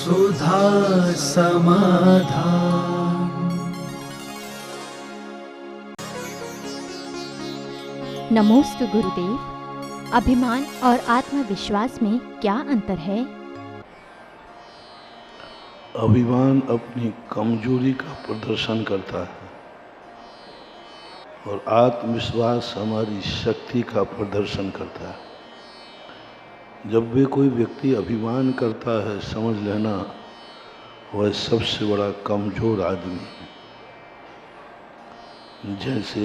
सुधा समाधान। नमोस्तु गुरुदेव। अभिमान और आत्मविश्वास में क्या अंतर है? अभिमान अपनी कमजोरी का प्रदर्शन करता है और आत्मविश्वास हमारी शक्ति का प्रदर्शन करता है। जब भी कोई व्यक्ति अभिमान करता है, समझ लेना वह सबसे बड़ा कमजोर आदमी है। जैसे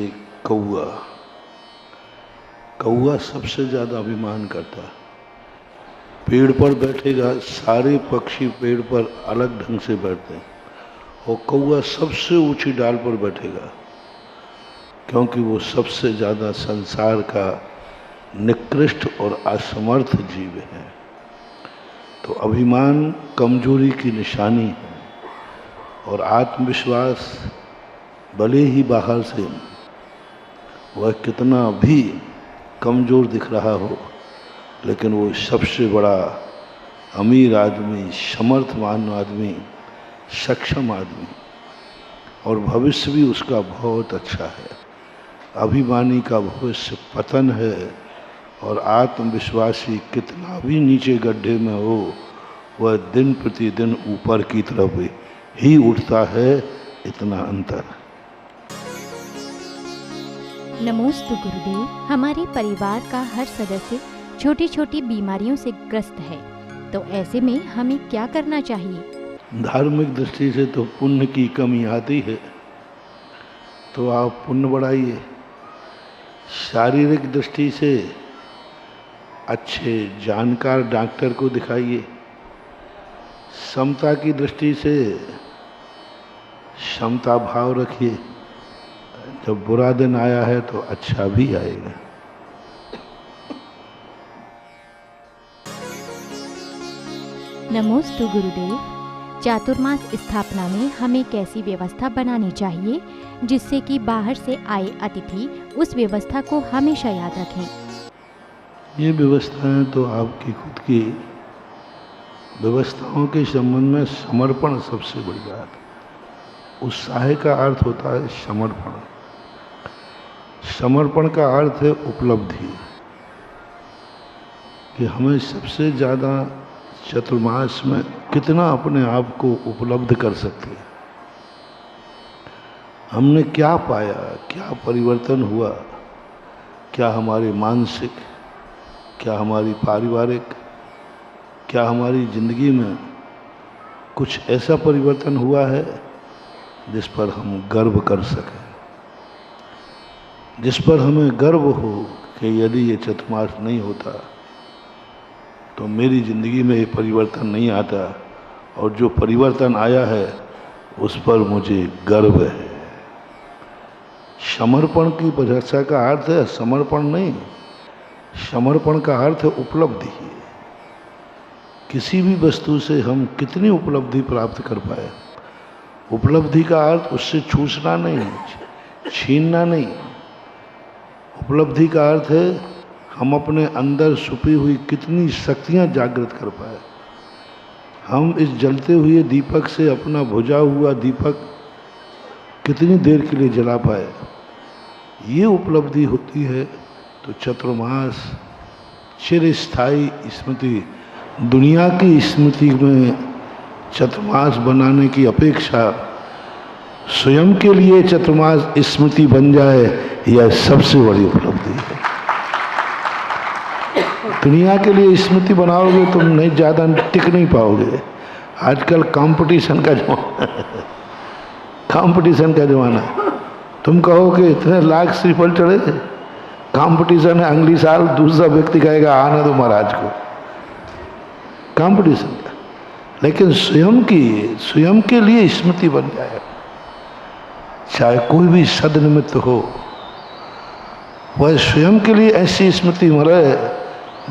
कौआ सबसे ज़्यादा अभिमान करता है। पेड़ पर बैठेगा, सारे पक्षी पेड़ पर अलग ढंग से बैठते हैं और कौआ सबसे ऊंची डाल पर बैठेगा, क्योंकि वो सबसे ज़्यादा संसार का निकृष्ट और असमर्थ जीव है। तो अभिमान कमजोरी की निशानी है और आत्मविश्वास भले ही बाहर से वह कितना भी कमज़ोर दिख रहा हो, लेकिन वो सबसे बड़ा अमीर आदमी, समर्थवान आदमी, सक्षम आदमी, और भविष्य भी उसका बहुत अच्छा है। अभिमानी का भविष्य पतन है और आत्मविश्वासी कितना भी नीचे गड्ढे में हो, वह दिन प्रतिदिन ऊपर की तरफ ही उठता है। इतना अंतर। नमोस्तु गुरुदेव। हमारे परिवार का हर सदस्य छोटी छोटी बीमारियों से ग्रस्त है, तो ऐसे में हमें क्या करना चाहिए? धार्मिक दृष्टि से तो पुण्य की कमी आती है, तो आप पुण्य बढ़ाइए। शारीरिक दृष्टि से अच्छे जानकार डॉक्टर को दिखाइए। समता की दृष्टि से समता भाव रखिए। जब बुरा दिन आया है तो अच्छा भी आएगा। नमोस्तु गुरुदेव। चातुर्मास स्थापना में हमें कैसी व्यवस्था बनानी चाहिए जिससे कि बाहर से आए अतिथि उस व्यवस्था को हमेशा याद रखें? ये व्यवस्थाएं तो आपकी खुद की व्यवस्थाओं के संबंध में समर्पण सबसे बड़ी बात है। उत्साह का अर्थ होता है समर्पण। समर्पण का अर्थ है उपलब्धि, कि हमें सबसे ज़्यादा चतुर्मास में कितना अपने आप को उपलब्ध कर सकते हैं। हमने क्या पाया, क्या परिवर्तन हुआ, क्या हमारे मानसिक, क्या हमारी पारिवारिक, क्या हमारी जिंदगी में कुछ ऐसा परिवर्तन हुआ है जिस पर हम गर्व कर सकें, जिस पर हमें गर्व हो कि यदि ये चतुर्मास नहीं होता तो मेरी ज़िंदगी में ये परिवर्तन नहीं आता, और जो परिवर्तन आया है उस पर मुझे गर्व है। समर्पण की परिभाषा का अर्थ है समर्पण नहीं, समर्पण का अर्थ है उपलब्धि। किसी भी वस्तु से हम कितनी उपलब्धि प्राप्त कर पाए। उपलब्धि का अर्थ उससे छूटना नहीं, छीनना नहीं। उपलब्धि का अर्थ है हम अपने अंदर छुपी हुई कितनी शक्तियाँ जागृत कर पाए। हम इस जलते हुए दीपक से अपना बुझा हुआ दीपक कितनी देर के लिए जला पाए, ये उपलब्धि होती है। तो चतुर्मास चिरस्थायी स्मृति, दुनिया की स्मृति में चतुर्मास बनाने की अपेक्षा स्वयं के लिए चतुर्मास स्मृति बन जाए, यह सबसे बड़ी उपलब्धि है। दुनिया के लिए स्मृति बनाओगे तुम नहीं, ज़्यादा टिक नहीं पाओगे। आजकल कंपटीशन का जमाना है, कंपटीशन का जमाना है। तुम कहो कि इतने लाख श्रीफल चढ़े, कंपटीशन है, अगली साल दूसरा व्यक्ति कहेगा आने दो महाराज को, कंपटीशन का। लेकिन स्वयं के लिए स्मृति बन जाए, चाहे कोई भी सदनिमित्त हो, वह स्वयं के लिए ऐसी स्मृति मरे।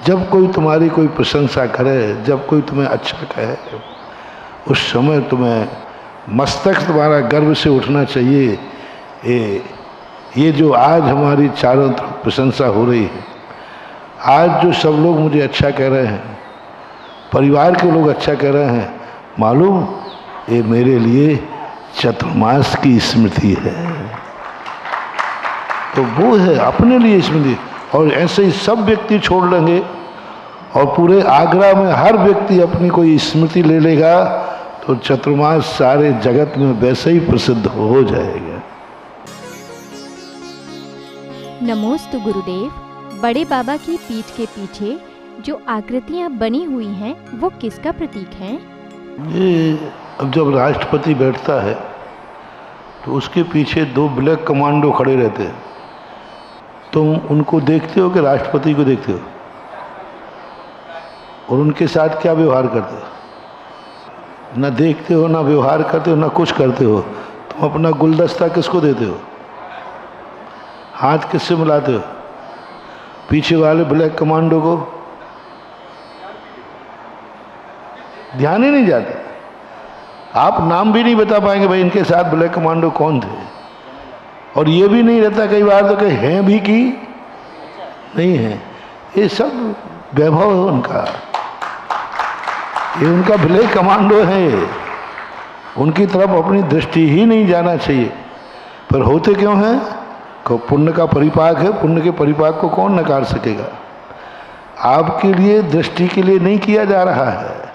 जब कोई तुम्हारी कोई प्रशंसा करे, जब कोई तुम्हें अच्छा कहे, उस समय तुम्हें मस्तक तुम्हारा गर्व से उठना चाहिए। ये जो आज हमारी चारों तरफ प्रशंसा हो रही है, आज जो सब लोग मुझे अच्छा कह रहे हैं, परिवार के लोग अच्छा कह रहे हैं, मालूम, ये मेरे लिए चतुर्मास की स्मृति है। तो वो है अपने लिए स्मृति। और ऐसे ही सब व्यक्ति छोड़ लेंगे और पूरे आगरा में हर व्यक्ति अपनी कोई स्मृति ले लेगा तो चतुर्मास सारे जगत में वैसे ही प्रसिद्ध हो जाएगा। नमोस्तु गुरुदेव। बड़े बाबा की पीठ के पीछे जो आकृतियां बनी हुई हैं वो किसका प्रतीक हैं? ये अब जब राष्ट्रपति बैठता है तो उसके पीछे 2 ब्लैक कमांडो खड़े रहते हैं। तुम उनको देखते हो कि राष्ट्रपति को देखते हो? और उनके साथ क्या व्यवहार करते हो? ना देखते हो, ना व्यवहार करते हो, ना कुछ करते हो। तुम अपना गुलदस्ता किसको देते हो? हाथ किससे मिलाते हो? पीछे वाले ब्लैक कमांडो को ध्यान ही नहीं जाता। आप नाम भी नहीं बता पाएंगे भाई इनके साथ ब्लैक कमांडो कौन थे। और ये भी नहीं रहता कई बार तो कि हैं भी कि नहीं है। ये सब वैभव है उनका, ये उनका ब्लैक कमांडो है। उनकी तरफ अपनी दृष्टि ही नहीं जाना चाहिए। पर होते क्यों हैं? को पुण्य का परिपाक है, पुण्य के परिपाक को कौन नकार सकेगा। आपके लिए, दृष्टि के लिए नहीं किया जा रहा है।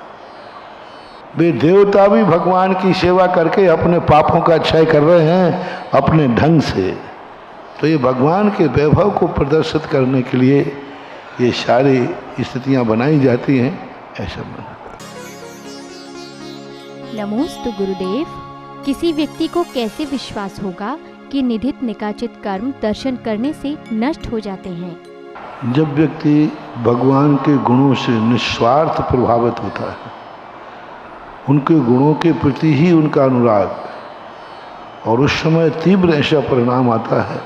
वे देवता भी भगवान की सेवा करके अपने पापों का क्षय कर रहे हैं अपने ढंग से। तो ये भगवान के वैभव को प्रदर्शित करने के लिए ये सारी स्थितियां बनाई जाती हैं। ऐसा बना। नमोस्तु गुरुदेव। किसी व्यक्ति को कैसे विश्वास होगा कि निधित निकाचित कर्म दर्शन करने से नष्ट हो जाते हैं? जब व्यक्ति भगवान के गुणों से निस्वार्थ प्रभावित होता है, उनके गुणों के प्रति ही उनका अनुराग, और उस समय तीव्र ऐसा परिणाम आता है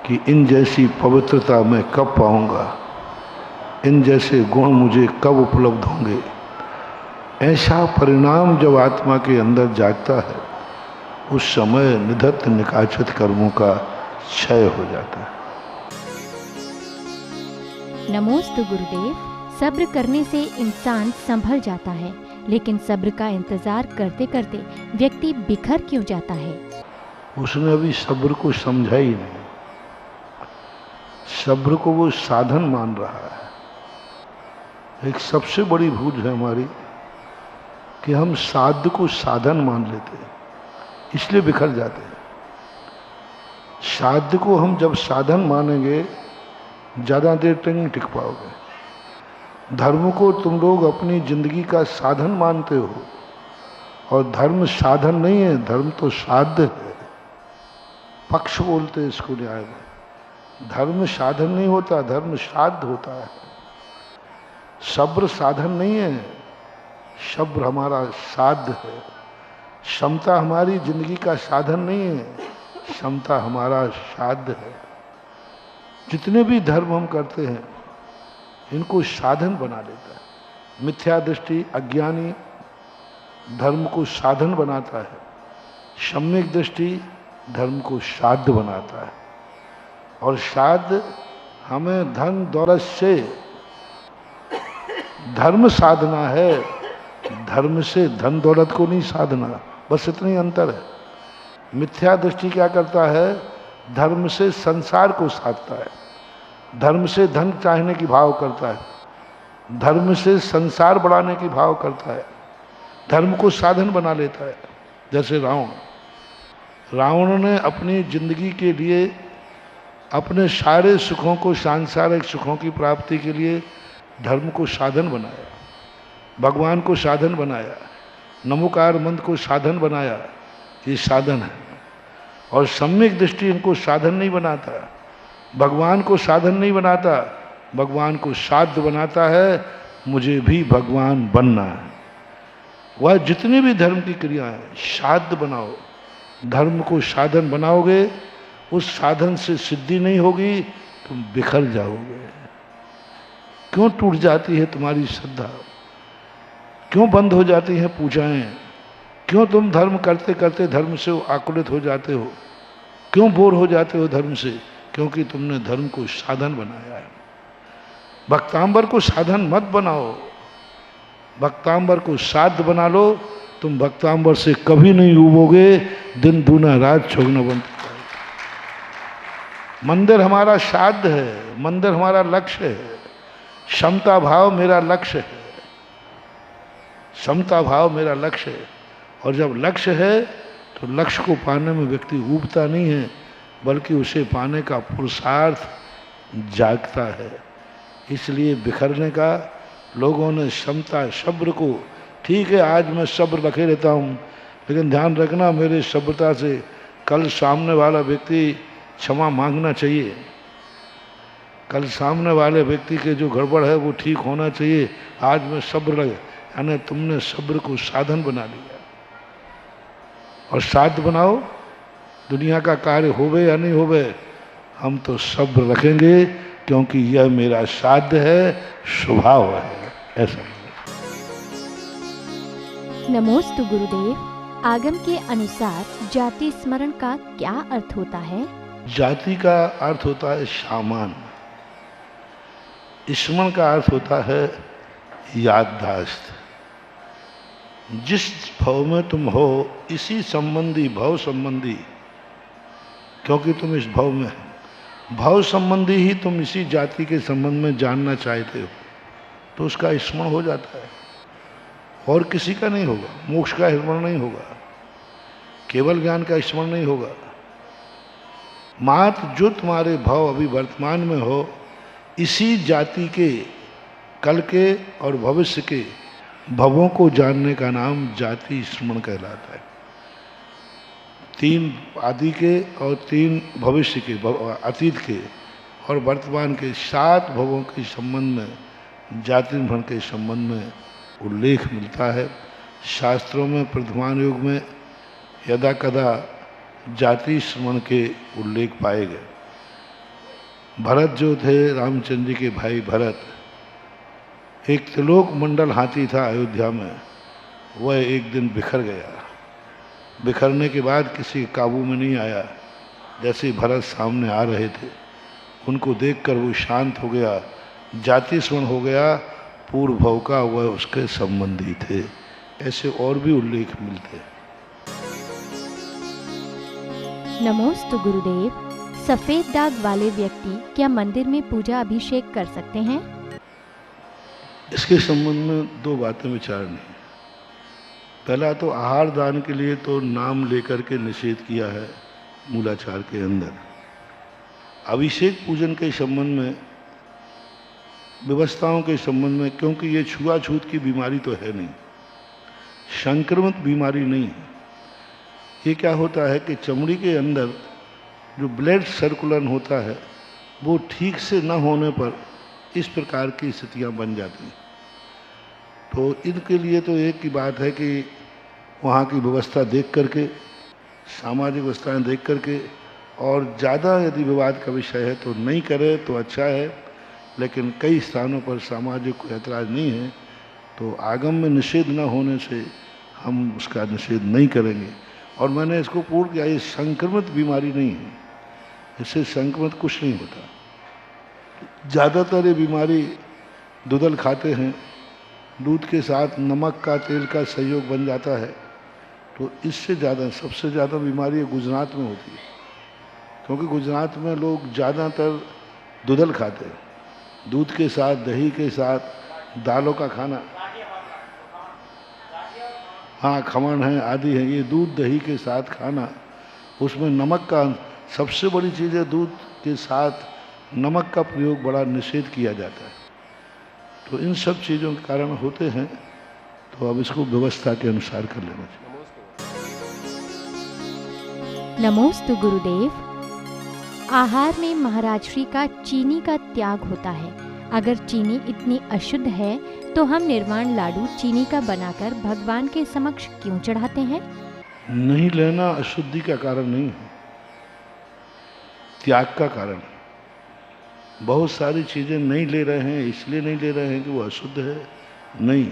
कि इन जैसी पवित्रता मैं कब पाऊंगा, इन जैसे गुण मुझे कब उपलब्ध होंगे। ऐसा परिणाम जब आत्मा के अंदर जागता है उस समय निधत्त निकाचित कर्मों का क्षय हो जाता है। नमोस्तु गुरुदेव। सब्र करने से इंसान संभल जाता है, लेकिन सब्र का इंतजार करते करते व्यक्ति बिखर क्यों जाता है? उसने अभी सब्र को समझा ही नहीं। सब्र को वो साधन मान रहा है। एक सबसे बड़ी भूल है हमारी कि हम साध्य को साधन मान लेते हैं, इसलिए बिखर जाते हैं। साध्य को हम जब साधन मानेंगे ज़्यादा देर तक नहीं टिक पाओगे। धर्म को तुम लोग अपनी जिंदगी का साधन मानते हो, और धर्म साधन नहीं है, धर्म तो साध्य है। पक्ष बोलते हैं इसको न्याय में। धर्म साधन नहीं होता, धर्म साध्य होता है। सब्र साधन नहीं है, सब्र हमारा साध्य है। क्षमता हमारी जिंदगी का साधन नहीं है, क्षमता हमारा साध्य है। जितने भी धर्म हम करते हैं इनको साधन बना लेता है। मिथ्या दृष्टि, अज्ञानी धर्म को साधन बनाता है, सम्यक दृष्टि धर्म को साध्य बनाता है। और साध्य हमें धन दौलत से, धर्म साधना है, धर्म से धन दौलत को नहीं साधना, बस इतनी अंतर है। मिथ्या दृष्टि क्या करता है? धर्म से संसार को साधता है, धर्म से धन चाहने की भाव करता है, धर्म से संसार बढ़ाने की भाव करता है, धर्म को साधन बना लेता है। जैसे रावण ने अपनी जिंदगी के लिए अपने सारे सुखों को, सांसारिक सुखों की प्राप्ति के लिए धर्म को साधन बनाया, भगवान को साधन बनाया, नमोकार मंत्र को साधन बनाया। ये साधन है। और सम्यक दृष्टि इनको साधन नहीं बनाता, भगवान को साधन नहीं बनाता, भगवान को साध्य बनाता है। मुझे भी भगवान बनना है। वह जितनी भी धर्म की क्रियाएं साध्य बनाओ, धर्म को साधन बनाओगे, उस साधन से सिद्धि नहीं होगी, तुम बिखर जाओगे। क्यों टूट जाती है तुम्हारी श्रद्धा? क्यों बंद हो जाती हैं पूजाएं? क्यों तुम धर्म करते करते धर्म से आकुलित हो जाते हो? क्यों बोर हो जाते हो धर्म से? क्योंकि तुमने धर्म को साधन बनाया है। भक्तांबर को साधन मत बनाओ। भक्तांबर को साध बना लो, तुम भक्तांबर से कभी नहीं उबोगे, दिन दूना रात चौगुना बनता है। मंदिर हमारा साध है, मंदिर हमारा लक्ष्य है, क्षमता भाव मेरा लक्ष्य है, क्षमता भाव मेरा लक्ष्य है। और जब लक्ष्य है तो लक्ष्य को पाने में व्यक्ति ऊबता नहीं है, बल्कि उसे पाने का पुरुषार्थ जागता है। इसलिए बिखरने का लोगों ने क्षमता सब्र को, ठीक है आज मैं सब्र रखे रहता हूँ, लेकिन ध्यान रखना मेरे सब्रता से कल सामने वाला व्यक्ति क्षमा मांगना चाहिए, कल सामने वाले व्यक्ति के जो गड़बड़ है वो ठीक होना चाहिए। आज मैं सब्र लगे, यानी तुमने सब्र को साधन बना लिया। और साध बनाओ, दुनिया का कार्य होवे या नहीं होवे, हम तो सब्र रखेंगे, क्योंकि यह मेरा साध्य है, स्वभाव है, ऐसा। नमोस्तु गुरुदेव। आगम के अनुसार जाति स्मरण का क्या अर्थ होता है? जाति का अर्थ होता है सामान, स्मरण का अर्थ होता है याददाश्त। जिस भाव में तुम हो इसी संबंधी, भाव संबंधी, क्योंकि तुम इस भाव में हो, भाव संबंधी ही तुम इसी जाति के संबंध में जानना चाहते हो, तो उसका स्मरण हो जाता है। और किसी का नहीं होगा, मोक्ष का स्मरण नहीं होगा, केवल ज्ञान का स्मरण नहीं होगा। मात्र जो तुम्हारे भाव अभी वर्तमान में हो, इसी जाति के, कल के और भविष्य के भवों को जानने का नाम जाति स्मरण कहलाता है। 3 आदि के और 3 भविष्य के, अतीत के और वर्तमान के 7 भवों के संबंध में, जाति स्मरण के संबंध में उल्लेख मिलता है। शास्त्रों में प्रथमान युग में यदा कदा जाति स्मरण के उल्लेख पाए गए। भरत जो थे, रामचंद्र जी के भाई भरत, एक त्रिलोक मंडल हाथी था अयोध्या में, वह एक दिन बिखर गया। बिखरने के बाद किसी काबू में नहीं आया। जैसे ही भरत सामने आ रहे थे, उनको देखकर वो शांत हो गया, जाति स्मरण हो गया, पूर्व भव का वह उसके संबंधी थे। ऐसे और भी उल्लेख मिलते हैं। नमोस्तु गुरुदेव। सफेद दाग वाले व्यक्ति क्या मंदिर में पूजा अभिषेक कर सकते हैं? इसके संबंध में 2 बातें विचारनी है। पहला तो आहार दान के लिए तो नाम लेकर के निषेध किया है मूलाचार के अंदर। अभिषेक पूजन के संबंध में, व्यवस्थाओं के संबंध में, क्योंकि ये छुआछूत की बीमारी तो है नहीं, संक्रमित बीमारी नहीं है। ये क्या होता है कि चमड़ी के अंदर जो ब्लड सर्कुलन होता है वो ठीक से न होने पर इस प्रकार की स्थितियां बन जाती हैं। तो इनके लिए तो एक ही बात है कि वहाँ की व्यवस्था देख करके, सामाजिक व्यवस्थाएं देख करके, और ज़्यादा यदि विवाद का विषय है तो नहीं करे तो अच्छा है, लेकिन कई स्थानों पर सामाजिक कोई ऐतराज़ नहीं है तो आगम में निषेध न होने से हम उसका निषेध नहीं करेंगे। और मैंने इसको पूर्ण किया, ये संक्रमित बीमारी नहीं है, इससे संक्रमित कुछ नहीं होता। ज़्यादातर ये बीमारी दूधल खाते हैं, दूध के साथ नमक का, तेल का संयोग बन जाता है, तो इससे ज़्यादा, सबसे ज़्यादा बीमारी गुजरात में होती है, क्योंकि गुजरात में लोग ज़्यादातर दूधल खाते हैं, दूध के साथ, दही के साथ, दालों का खाना, हाँ खमण है आदि है, ये दूध दही के साथ खाना, उसमें नमक का, सबसे बड़ी चीज़ है दूध के साथ नमक का प्रयोग बड़ा निषेध किया जाता है। तो इन सब चीज़ों के कारण होते हैं, तो अब इसको व्यवस्था के अनुसार कर लेना चाहिए। नमोस्तु गुरुदेव। आहार में महाराज श्री का चीनी का त्याग होता है। अगर चीनी इतनी अशुद्ध है तो हम निर्वाण लाडू चीनी का बनाकर भगवान के समक्ष क्यों चढ़ाते हैं? नहीं लेना अशुद्धि का कारण नहीं है, त्याग का कारण। बहुत सारी चीज़ें नहीं ले रहे हैं, इसलिए नहीं ले रहे हैं कि वो अशुद्ध है, नहीं,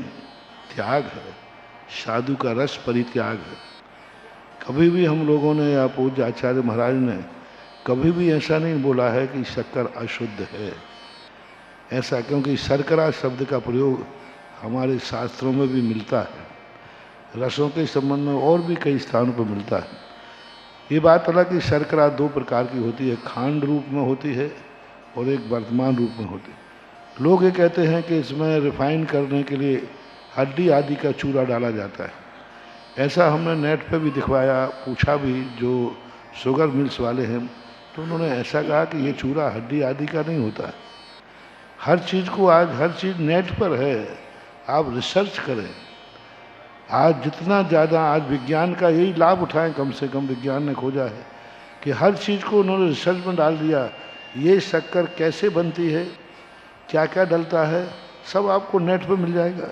त्याग है, साधु का रस परित्याग है। कभी भी हम लोगों ने या पूज्य आचार्य महाराज ने कभी भी ऐसा नहीं बोला है कि शक्कर अशुद्ध है, ऐसा, क्योंकि शर्करा शब्द का प्रयोग हमारे शास्त्रों में भी मिलता है। रसों के संबंध में और भी कई स्थानों पर मिलता है। ये बात अलग कि शर्करा दो प्रकार की होती है, खांड रूप में होती है और एक वर्तमान रूप में होती है। लोग ये कहते हैं कि इसमें रिफाइन करने के लिए हड्डी आदि का चूरा डाला जाता है। ऐसा हमने नेट पे भी दिखवाया, पूछा भी जो शुगर मिल्स वाले हैं, तो उन्होंने ऐसा कहा कि ये चूरा हड्डी आदि का नहीं होता है। हर चीज़ को आज हर चीज़ नेट पर है, आप रिसर्च करें। आज जितना ज़्यादा आज विज्ञान का यही लाभ उठाएं, कम से कम विज्ञान ने खोजा है कि हर चीज़ को उन्होंने रिसर्च में डाल दिया। ये शक्कर कैसे बनती है, क्या क्या डलता है, सब आपको नेट पे मिल जाएगा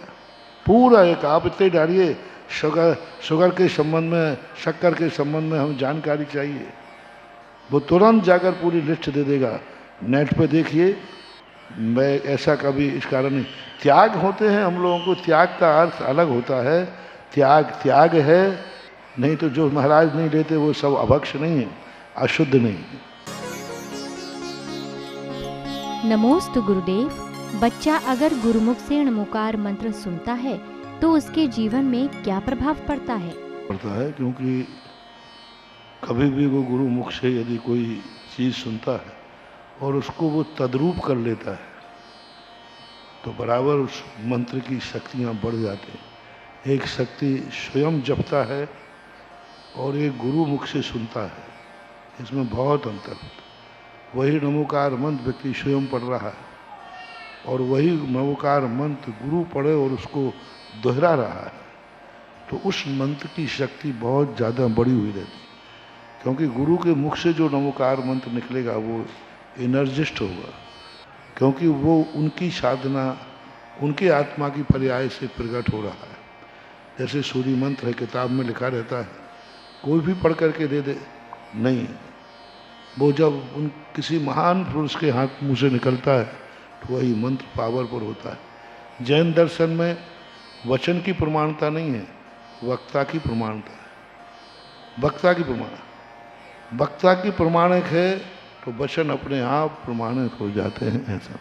पूरा। एक आप इतने डालिए शुगर के संबंध में, शक्कर के संबंध में हमें जानकारी चाहिए, वो तुरंत जाकर पूरी लिस्ट दे देगा। नेट पे देखिए। मैं ऐसा कभी इस कारण नहीं, त्याग होते हैं हम लोगों को, त्याग का अर्थ अलग होता है। त्याग है, नहीं तो जो महाराज नहीं लेते वो सब अभक्ष नहीं है, अशुद्ध नहीं। नमोस्तु गुरुदेव। बच्चा अगर गुरुमुख से णमुकार मंत्र सुनता है तो उसके जीवन में क्या प्रभाव पड़ता है? क्योंकि कभी भी वो गुरु मुख से यदि कोई चीज़ सुनता है और उसको वो तद्रूप कर लेता है तो बराबर उस मंत्र की शक्तियाँ बढ़ जाती हैं। एक शक्ति स्वयं जपता है और एक गुरु मुख से सुनता है, इसमें बहुत अंतर होता है। वही नमोकार मंत्र व्यक्ति स्वयं पढ़ रहा है और वही नमोकार मंत्र गुरु पढ़े और उसको दोहरा रहा है, तो उस मंत्र की शक्ति बहुत ज़्यादा बढ़ी हुई रहती है। क्योंकि गुरु के मुख से जो नमोकार मंत्र निकलेगा वो एनर्जिस्ट होगा, क्योंकि वो उनकी साधना, उनके आत्मा की पर्याय से प्रकट हो रहा है। जैसे सूर्य मंत्र है, किताब में लिखा रहता है, कोई भी पढ़ करके दे दे, नहीं, वो जब उन किसी महान पुरुष के हाथ मुँह से निकलता है तो वही मंत्र पावरफुल होता है। जैन दर्शन में वचन की प्रमाणता नहीं है, वक्ता की प्रमाणता है। वक्ता की प्रमाणिक है तो वचन अपने आप प्रमाणित हो जाते हैं। ऐसा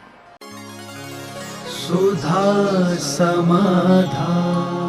सुधा समाधान।